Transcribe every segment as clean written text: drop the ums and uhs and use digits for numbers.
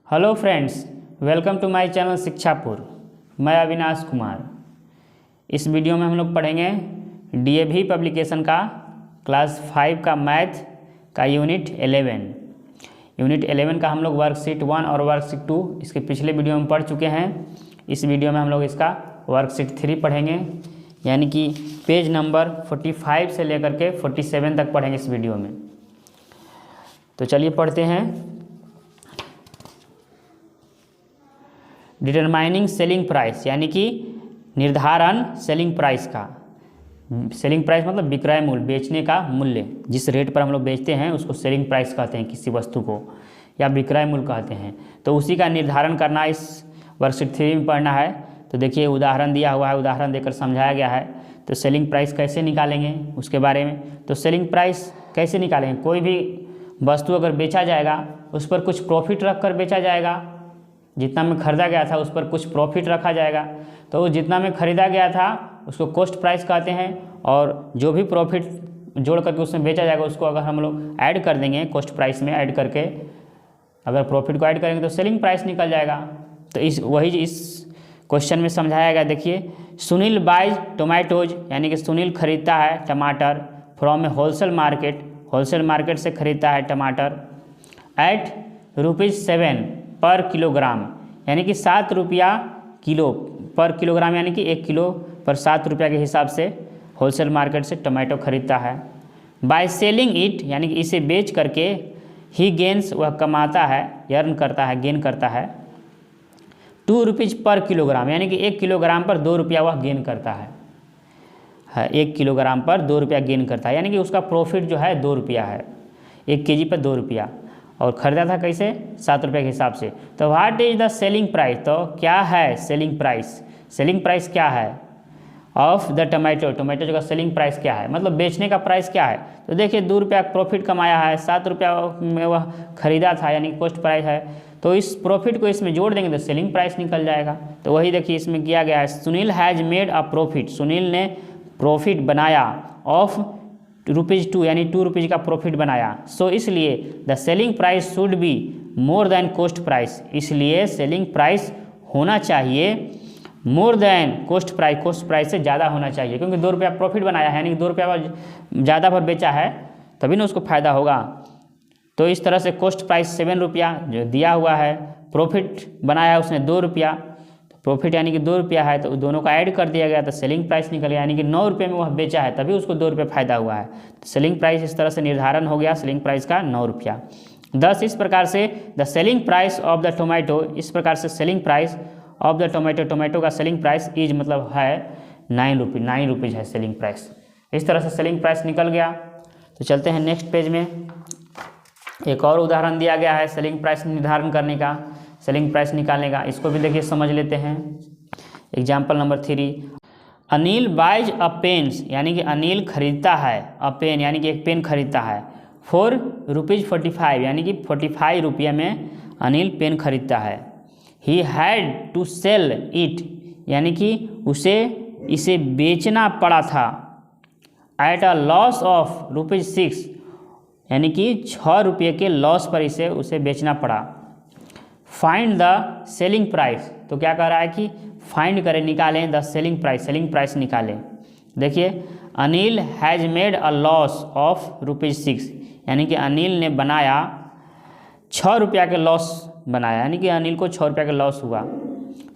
Hello friends, welcome to my channel Shikshapur. मैं अविनाश कुमार। इस video में हम लोग पढ़ेंगे डीएवी पब्लिकेशन का क्लास 5 का मैथ का यूनिट 11 का हम लोग वर्कशीट 1 और वर्कशीट 2 इसके पिछले वीडियो में पढ़ चुके हैं। इस वीडियो में हम लोग इसका वर्कशीट 3 पढ़ेंगे, यानी कि पेज नंबर 45 से लेकर के 47 तक पढ़ेंगे इस वीडियो में। तो चलिए पढ़ते हैं। डिटरमाइनिंग सेलिंग प्राइस, यानी कि निर्धारण सेलिंग प्राइस का। सेलिंग प्राइस मतलब विक्रय मूल्य, बेचने का मूल्य। जिस रेट पर हम लोग बेचते हैं उसको सेलिंग प्राइस कहते हैं किसी वस्तु को, या विक्रय मूल्य कहते हैं। तो उसी का निर्धारण करना इस वर्कशीट 3 में पढ़ना है। तो देखिए उदाहरण दिया हुआ है, उदाहरण देकर समझाया गया है। तो सेलिंग प्राइस कैसे निकालेंगे उसके बारे में। तो सेलिंग प्राइस कैसे निकालेंगे, कोई भी वस्तु अगर बेचा जाएगा उस पर कुछ प्रॉफिट रख कर बेचा जाएगा। जितना में ख़रीदा गया था उस पर कुछ प्रॉफिट रखा जाएगा। तो जितना में ख़रीदा गया था उसको कॉस्ट प्राइस कहते हैं, और जो भी प्रॉफिट जोड़ करके उसमें बेचा जाएगा उसको अगर हम लोग ऐड कर देंगे कॉस्ट प्राइस में, ऐड करके अगर प्रॉफिट को ऐड करेंगे तो सेलिंग प्राइस निकल जाएगा। तो इस क्वेश्चन में समझाया गया। देखिए, सुनील बाइज टोमेटोज, यानी कि सुनील खरीदता है टमाटर फ्रॉम ए होलसेल मार्केट से खरीदता है टमाटर एट ₹7 पर किलोग्राम, यानी कि 7 रुपया किलो पर किलोग्राम, यानी कि 1 किलो पर 7 रुपया के हिसाब से होलसेल मार्केट से टमाटो खरीदता है। बाय सेलिंग इट, यानी कि इसे बेच करके ही गेन्स, वह कमाता है, अर्न करता है, गेन करता है। ₹2 पर किलोग्राम, यानी कि 1 किलोग्राम पर 2 रुपया वह गेन करता है। 1 किलोग्राम पर 2 रुपया गेन करता है, यानी कि उसका प्रॉफिट जो है 2 रुपया है। 1 केजी पर 2 रुपया, और ख़रीदा था कैसे, 7 रुपये के हिसाब से। तो what is the selling price, तो क्या है सेलिंग प्राइस। सेलिंग प्राइस क्या है ऑफ द टमाटो का सेलिंग प्राइस क्या है, मतलब बेचने का प्राइस क्या है। तो देखिए 2 रुपया प्रॉफिट कमाया है, 7 रुपया में वह खरीदा था, यानी कॉस्ट प्राइस है। तो इस प्रॉफिट को इसमें जोड़ देंगे तो सेलिंग प्राइस निकल जाएगा। तो वही देखिए इसमें किया गया है, Sunil has made a profit, Sunil ने प्रॉफिट बनाया ऑफ ₹2, यानी ₹2 का प्रॉफिट बनाया। सो इसलिए the selling price should be more than cost price, इसलिए सेलिंग प्राइस होना चाहिए मोर देन कॉस्ट प्राइस से ज़्यादा होना चाहिए, क्योंकि 2 रुपया प्रॉफिट बनाया है, यानी कि 2 रुपया ज़्यादा पर बेचा है तभी ना उसको फ़ायदा होगा। तो इस तरह से कॉस्ट प्राइस 7 रुपया जो दिया हुआ है, प्रॉफिट बनाया उसने 2 रुपया, प्रॉफिट यानी कि 2 रुपया है, तो दोनों का ऐड कर दिया गया तो सेलिंग प्राइस निकल गया, यानी कि 9 रुपये में वह बेचा है तभी उसको 2 रुपये फ़ायदा हुआ है। तो सेलिंग प्राइस इस तरह से निर्धारण हो गया, सेलिंग प्राइस का 9 रुपया। 10 इस प्रकार से the selling price of the tomato, इस प्रकार से selling price of the tomato का सेलिंग प्राइस इज मतलब है 9 रुपीज़ है सेलिंग प्राइस। इस तरह से सेलिंग प्राइस निकल गया। तो चलते हैं नेक्स्ट पेज में। एक और उदाहरण दिया गया है सेलिंग प्राइस निर्धारण करने का, सेलिंग प्राइस निकालने का। इसको भी देखिए समझ लेते हैं। Example number 3, Anil buys a pens, यानी कि अनिल खरीदता है अ पेन, यानी कि एक पेन खरीदता है फॉर ₹45, यानी कि 45 रुपये में अनिल पेन खरीदता है। He had to sell it, यानी कि इसे बेचना पड़ा था एट अ लॉस ऑफ ₹6, यानी कि 6 रुपये के लॉस पर उसे बेचना पड़ा। फाइंड द सेलिंग प्राइस, तो क्या कह रहा है कि फाइंड करें, निकालें द सेलिंग प्राइस निकालें। देखिए, Anil has made a loss of ₹6, यानी कि अनिल ने बनाया 6 रुपया के लॉस बनाया, यानी कि अनिल को 6 रुपया का लॉस हुआ।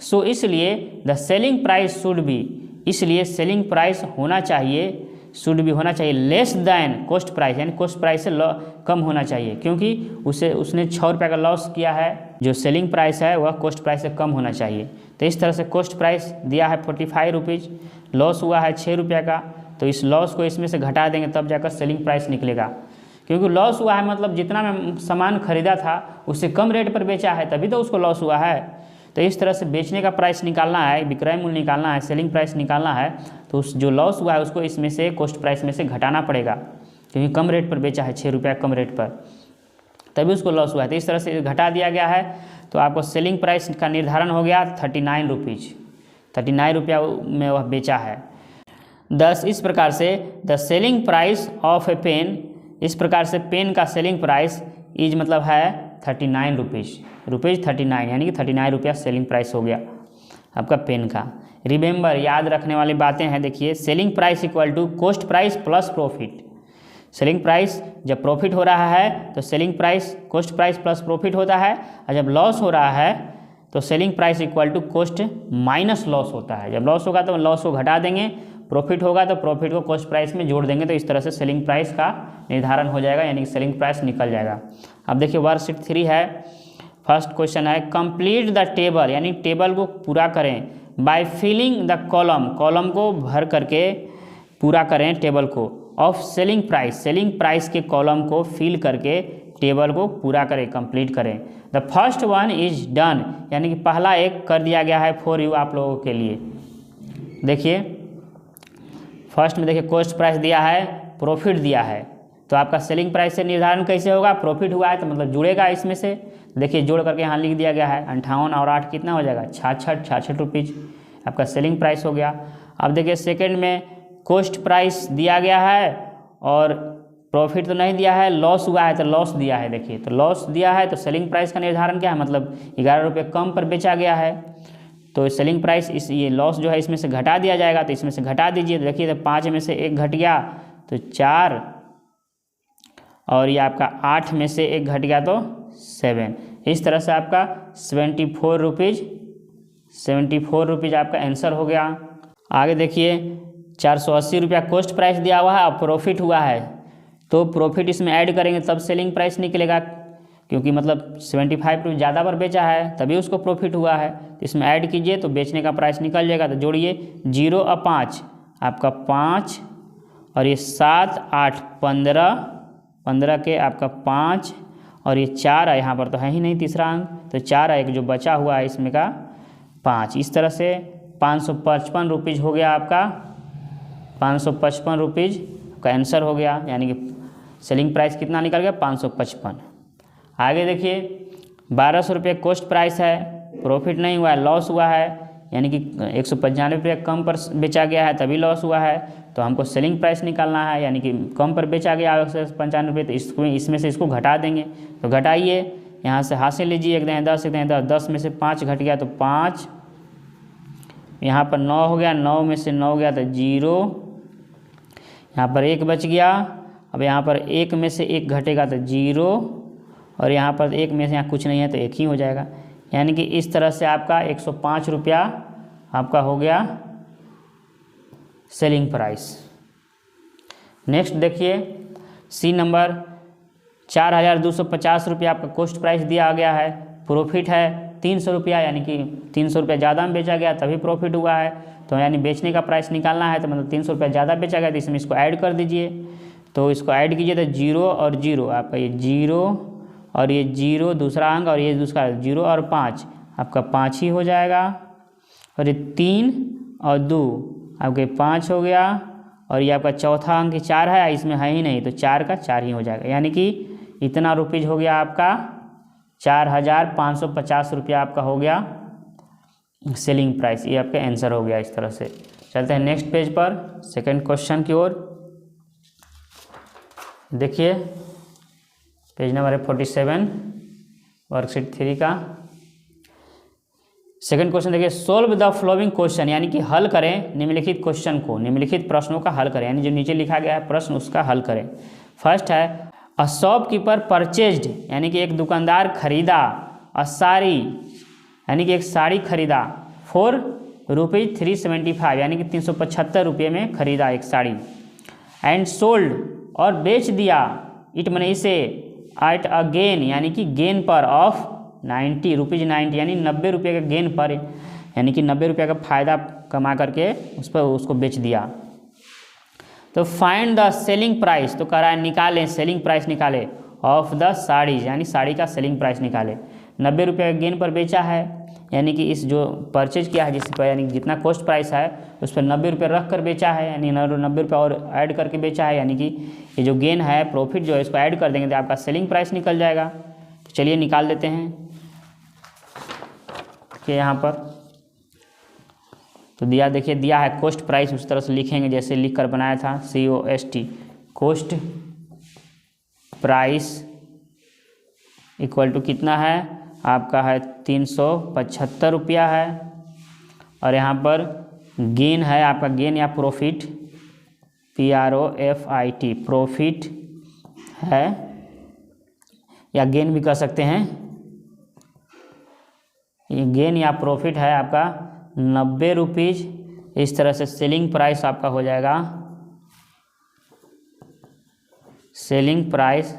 सो इसलिए the selling price should be, इसलिए सेलिंग प्राइस होना चाहिए, शुड भी होना चाहिए लेस दैन कॉस्ट प्राइस, यानी कॉस्ट प्राइस से कम होना चाहिए, क्योंकि उसने 6 रुपया का लॉस किया है। जो सेलिंग प्राइस है वह कॉस्ट प्राइस से कम होना चाहिए। तो इस तरह से कॉस्ट प्राइस दिया है 45 रुपीज़, लॉस हुआ है 6 रुपया का, तो इस लॉस को इसमें से घटा देंगे तब जाकर सेलिंग प्राइस निकलेगा। क्योंकि लॉस हुआ है मतलब जितना में सामान खरीदा था उससे कम रेट पर बेचा है तभी तो उसको लॉस हुआ है। तो इस तरह से बेचने का प्राइस निकालना है, विक्रय मूल्य निकालना है, सेलिंग प्राइस निकालना है, तो उस जो लॉस हुआ है उसको इसमें से कॉस्ट प्राइस में से घटाना पड़ेगा, क्योंकि कम रेट पर बेचा है, 6 रुपया कम रेट पर, तभी उसको लॉस हुआ है। तो इस तरह से घटा दिया गया है। तो आपको सेलिंग प्राइस का निर्धारण हो गया 39 रुपया में वह बेचा है। 10 इस प्रकार से the selling price of a pen, इस प्रकार से पेन का सेलिंग प्राइस इज मतलब है 39 रुपीज़ 39 यानी कि 39 रुपया सेलिंग प्राइस हो गया आपका पेन का। रिमेंबर, याद रखने वाली बातें हैं। देखिए, selling price equal to cost price plus profit. Selling price जब प्रॉफिट हो रहा है तो selling price cost price plus profit होता है, और जब लॉस हो रहा है तो selling price equal to cost minus loss होता है। जब लॉस होगा तो लॉस को घटा देंगे, प्रॉफिट होगा तो प्रॉफिट को कॉस्ट प्राइस में जोड़ देंगे, तो इस तरह से सेलिंग प्राइस का निर्धारण हो जाएगा, यानी कि सेलिंग प्राइस निकल जाएगा। अब देखिए वर्कशीट 3 है, फर्स्ट क्वेश्चन है कंप्लीट द टेबल, यानी टेबल को पूरा करें by filling the column, column को भर करके पूरा करें टेबल को, of selling price, selling price के कॉलम को फिल करके टेबल को पूरा करें, कंप्लीट करें। The first one is done, यानी कि पहला एक कर दिया गया है फॉर यू, आप लोगों के लिए। देखिए फर्स्ट में देखिए कॉस्ट प्राइस दिया है, प्रॉफिट दिया है, तो आपका सेलिंग प्राइस से निर्धारण कैसे होगा? प्रॉफिट हुआ है तो मतलब जुड़ेगा इसमें से। देखिए जोड़ करके यहाँ लिख दिया गया है 58 और 8 कितना हो जाएगा? 66 रुपीज़ आपका सेलिंग प्राइस हो गया। अब देखिए सेकंड में कॉस्ट प्राइस दिया गया है और प्रॉफिट तो नहीं दिया है, लॉस हुआ है तो लॉस दिया है। देखिए तो लॉस दिया है तो सेलिंग प्राइस का निर्धारण क्या है? मतलब 11 रुपये कम पर बेचा गया है, तो सेलिंग प्राइस इस ये लॉस जो है इसमें से घटा दिया जाएगा, तो इसमें से घटा दीजिए। देखिए तो 5 में से 1 घट गया तो 4, और ये आपका 8 में से 1 घट गया तो 7। इस तरह से आपका 74 रुपीज़ आपका आंसर हो गया। आगे देखिए 480 रुपया कॉस्ट प्राइस दिया हुआ है और प्रॉफिट हुआ है, तो प्रॉफिट इसमें ऐड करेंगे तब सेलिंग प्राइस निकलेगा, क्योंकि मतलब 75 रुपये ज़्यादा पर बेचा है तभी उसको प्रॉफिट हुआ है। तो इसमें ऐड कीजिए तो बेचने का प्राइस निकल जाएगा। तो जोड़िए 0 और 5 आपका 5, और ये 7 8 15 के आपका 5, और ये 4 है, यहाँ पर तो है ही नहीं तीसरा अंक, तो 4 है, एक जो बचा हुआ है इसमें का 5। इस तरह से 555 रुपीज़ हो गया आपका, 555 रुपीज़ का आंसर हो गया, यानी कि सेलिंग प्राइस कितना निकल गया? 555। आगे देखिए 1200 रुपये कॉस्ट प्राइस है, प्रॉफिट नहीं हुआ है, लॉस हुआ है, यानी कि 195 रुपये कम पर बेचा गया है तभी लॉस हुआ है, तो हमको सेलिंग प्राइस निकालना है, यानी कि कम पर बेचा गया 195 रुपये, तो इसमें से इसको घटा देंगे। तो घटाइए, यहाँ से हासिल लीजिए, एक दें 10, एक दें 10, 10 में से 5 घट गया तो 5, यहाँ पर 9 हो गया, 9 में से 9 गया तो 0, यहाँ पर 1 बच गया। अब यहाँ पर 1 में से 1 घटेगा तो 0, और यहाँ पर 1 में से यहाँ कुछ नहीं है तो 1 ही हो जाएगा, यानी कि इस तरह से आपका 105 रुपया आपका हो गया सेलिंग प्राइस। नेक्स्ट देखिए सी नंबर 4250 रुपया आपका कॉस्ट प्राइस दिया गया है, प्रॉफिट है 300 रुपया, यानी कि 300 रुपया ज़्यादा में बेचा गया तभी प्रॉफिट हुआ है, तो यानी बेचने का प्राइस निकालना है, तो मतलब 300 रुपया ज़्यादा बेचा गया तो इसमें इसको ऐड कर दीजिए। तो इसको ऐड कीजिए तो 0 और 0 आपका ये 0 और ये 0 दूसरा अंक, और ये दूसरा 0 और 5 आपका 5 ही हो जाएगा, और ये 3 और 2 आपके 5 हो गया, और ये आपका चौथा अंक 4 है, इसमें है ही नहीं तो 4 का 4 ही हो जाएगा, यानी कि इतना रुपीज़ हो गया आपका 4550 रुपया आपका हो गया सेलिंग प्राइस। ये आपका आंसर हो गया। इस तरह से चलते हैं नेक्स्ट पेज पर, सेकंड क्वेश्चन की ओर। देखिए पेज नंबर 47 वर्कशीट 3 का सेकंड क्वेश्चन देखिए, सोल्व द फ्लोइंग क्वेश्चन, यानी कि हल करें निम्नलिखित क्वेश्चन को, निम्नलिखित प्रश्नों का हल करें, यानी जो नीचे लिखा गया है प्रश्न उसका हल करें। फर्स्ट है अ शॉपकीपर परचेज्ड, यानी कि एक दुकानदार खरीदा, अ साड़ी यानी कि एक साड़ी खरीदा, फॉर ₹375 यानी कि 375 रुपये में खरीदा एक साड़ी, एंड सोल्ड और बेच दिया, इट मने इसे, एट अ गेन यानी कि गेन पर, ऑफ ₹90 यानी 90 रुपये का गेन पर, यानी कि 90 रुपये का फ़ायदा कमा करके उस पर उसको बेच दिया। तो फाइंड द सेलिंग प्राइस, तो कह रहा है निकालें सेलिंग प्राइस निकाले, ऑफ द साड़ीज यानी साड़ी का सेलिंग प्राइस निकाले। 90 रुपये का गेन पर बेचा है, यानी कि इस जो परचेज किया है जिस पर, यानी जितना कॉस्ट प्राइस है उस पर 90 रुपये रख कर बेचा है, यानी 90 रुपये और ऐड करके बेचा है, यानी कि ये जो गेन है प्रॉफिट जो है इसको ऐड कर देंगे तो आपका सेलिंग प्राइस निकल जाएगा। तो चलिए निकाल देते हैं कि यहाँ पर तो दिया, देखिए दिया है कॉस्ट प्राइस, उस तरह से लिखेंगे जैसे लिख कर बनाया था, COST cost price equal to कितना है आपका है 375 रुपया है। और यहाँ पर गेन है आपका, गेन या प्रॉफिट, PROFIT प्रॉफिट है, या गेन भी कह सकते हैं, ये गेन या प्रॉफिट है आपका 90 रुपीज़। इस तरह से सेलिंग प्राइस आपका हो जाएगा, सेलिंग प्राइस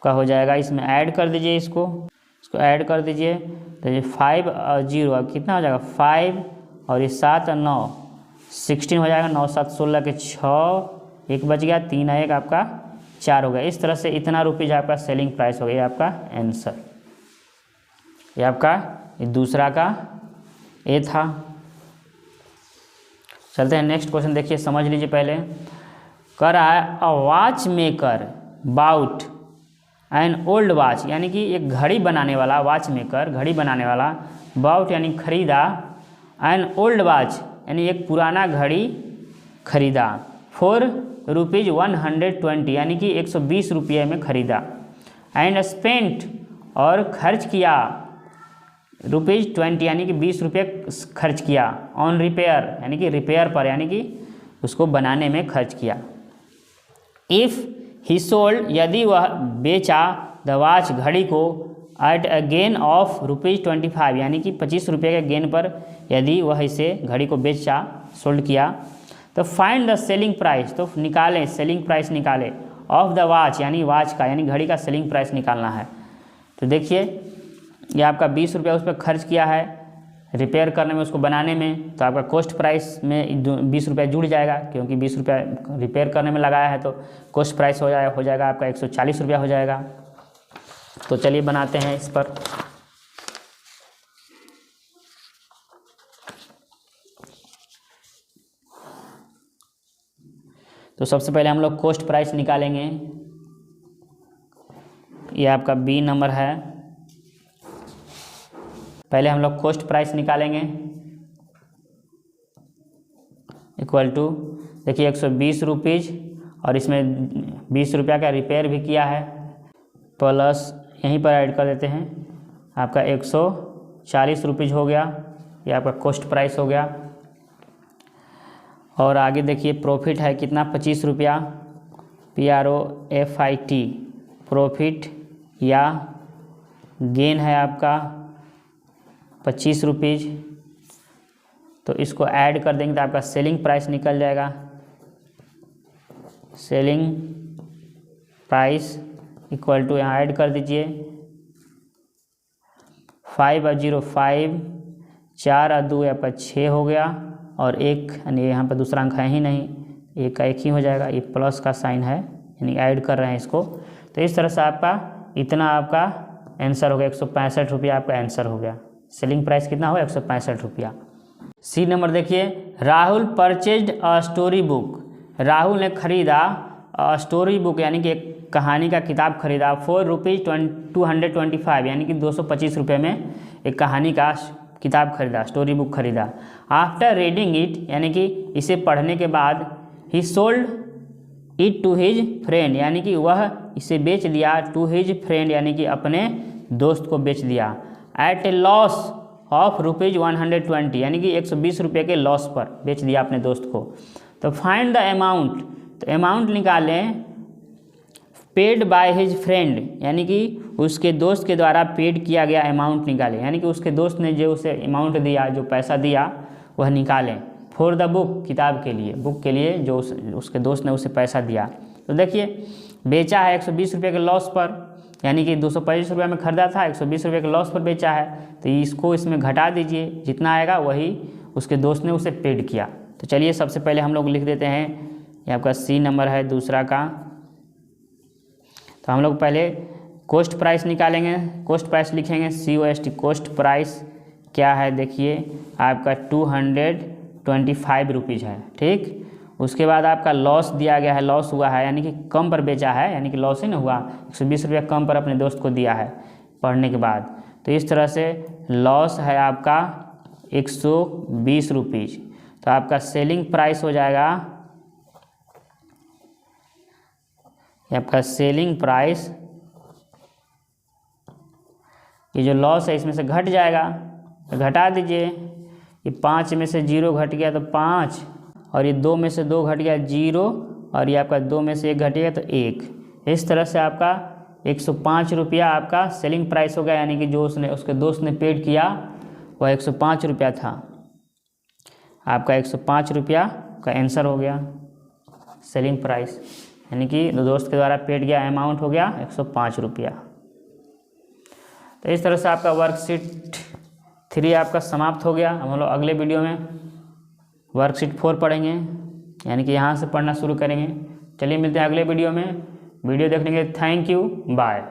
का हो जाएगा। इसमें ऐड कर दीजिए, इसको ऐड कर दीजिए तो ये 5 और 0 कितना हो जाएगा 5 और ये 7 और 9 16 हो जाएगा। 9 7 16 के 6, 1 बच गया, 3 1 आपका 4 हो गया। इस तरह से इतना रुपीज़ आपका सेलिंग प्राइस हो गया, ये आपका आंसर, ये आपका ये दूसरा का ए था। चलते हैं नेक्स्ट क्वेश्चन, देखिए समझ लीजिए पहले। कह रहा है a watch maker bought an old watch, यानी कि एक घड़ी बनाने वाला, वॉच मेकर घड़ी बनाने वाला, बाउट यानी खरीदा, एन ओल्ड वॉच यानी एक पुराना घड़ी खरीदा, फॉर ₹120 यानी कि 120 रुपये में खरीदा, एंड स्पेंट और खर्च किया ₹20 यानी कि 20 रुपये खर्च किया, ऑन रिपेयर यानी कि रिपेयर पर, यानी कि उसको बनाने में खर्च किया। इफ़ ही सोल्ड यदि वह बेचा द वॉच घड़ी को एट अ गेन ऑफ ₹25 यानी कि 25 रुपये के गेन पर यदि वह इसे घड़ी को बेचा, सोल्ड किया, तो फाइंड द सेलिंग प्राइस, तो निकालें सेलिंग प्राइस निकालें, ऑफ द वॉच यानी वॉच का, यानी घड़ी का सेलिंग प्राइस निकालना है। तो देखिए ये आपका 20 रुपया उस पर खर्च किया है रिपेयर करने में, उसको बनाने में, तो आपका कॉस्ट प्राइस में 20 रुपया जुड़ जाएगा, क्योंकि 20 रुपया रिपेयर करने में लगाया है, तो कॉस्ट प्राइस हो जाएगा आपका 140 रुपया हो जाएगा। तो चलिए बनाते हैं इस पर। तो सबसे पहले हम लोग कॉस्ट प्राइस निकालेंगे, ये आपका बी नंबर है। पहले हम लोग कॉस्ट प्राइस निकालेंगे, इक्वल टू देखिए 120 रुपीज़, और इसमें 20 रुपया का रिपेयर भी किया है, प्लस यहीं पर ऐड कर देते हैं आपका 140 रुपीज़ हो गया, ये आपका कॉस्ट प्राइस हो गया। और आगे देखिए प्रॉफिट है कितना 25 रुपया, PROFIT प्रॉफिट, या गेन है आपका 25 रुपीज़, तो इसको ऐड कर देंगे तो आपका सेलिंग प्राइस निकल जाएगा। सेलिंग प्राइस इक्वल टू यहाँ ऐड कर दीजिए 5 और 0 5, 4 और 2 आपका 6 हो गया, और 1 यानी यहाँ पर दूसरा अंक है ही नहीं, एक का एक ही हो जाएगा, ये प्लस का साइन है यानी ऐड कर रहे हैं इसको। तो इस तरह से आपका इतना आपका आंसर हो गया, 165 रुपया आपका आंसर हो गया। सेलिंग प्राइस कितना हुआ 165 रुपया। सी नंबर देखिए, Rahul purchased a story book, Rahul ने खरीदा स्टोरी बुक यानी कि एक कहानी का किताब खरीदा, फॉर ₹225 यानी कि 225 रुपये में एक कहानी का किताब खरीदा, स्टोरी बुक खरीदा। आफ्टर रीडिंग इट यानी कि इसे पढ़ने के बाद, he sold it to his friend यानी कि वह इसे बेच दिया, टू हिज फ्रेंड यानी कि अपने दोस्त को बेच दिया, एट ए लॉस ऑफ ₹120 यानी कि 120 रुपये के लॉस पर बेच दिया अपने दोस्त को। तो फाइंड द अमाउंट, तो अमाउंट निकालें पेड बाय हिज फ्रेंड यानी कि उसके दोस्त के द्वारा पेड किया गया अमाउंट निकालें, यानी कि उसके दोस्त ने जो उसे अमाउंट दिया, जो पैसा दिया वह निकालें। फॉर द बुक किताब के लिए, बुक के लिए जो उसके दोस्त ने उसे पैसा दिया। तो देखिए बेचा है 120 रुपये के लॉस पर, यानी कि 225 रुपये में ख़रीदा था, 120 रुपये के लॉस पर बेचा है, तो इसको इसमें घटा दीजिए, जितना आएगा वही उसके दोस्त ने उसे पेड किया। तो चलिए सबसे पहले हम लोग लिख देते हैं, ये आपका सी नंबर है दूसरा का। तो हम लोग पहले कॉस्ट प्राइस निकालेंगे, कॉस्ट प्राइस लिखेंगे COST, कॉस्ट प्राइस क्या है देखिए आपका 225 रुपीज़ है, ठीक। उसके बाद आपका लॉस दिया गया है, लॉस हुआ है यानी कि कम पर बेचा है, यानी कि लॉस ही ना हुआ, 120 रुपया कम पर अपने दोस्त को दिया है पढ़ने के बाद। तो इस तरह से लॉस है आपका 120 रुपीज़। तो आपका सेलिंग प्राइस हो जाएगा, आपका सेलिंग प्राइस ये जो लॉस है इसमें से घट जाएगा, तो घटा दीजिए। ये 5 में से 0 घट गया तो 5, और ये 2 में से 2 घट गया 0, और ये आपका 2 में से 1 घट गया तो 1। इस तरह से आपका 105 रुपया आपका सेलिंग प्राइस हो गया, यानी कि जो उसके दोस्त ने पेड किया वह 105 रुपया था। आपका 105 रुपया का आंसर हो गया सेलिंग प्राइस, यानी कि दोस्त के द्वारा पेड गया अमाउंट हो गया 105 रुपया। तो इस तरह से आपका वर्कशीट 3 आपका समाप्त हो गया। हम लोग अगले वीडियो में वर्कशीट 4 पढ़ेंगे, यानी कि यहाँ से पढ़ना शुरू करेंगे। चलिए मिलते हैं अगले वीडियो में। वीडियो देखने के लिए थैंक यू, बाय।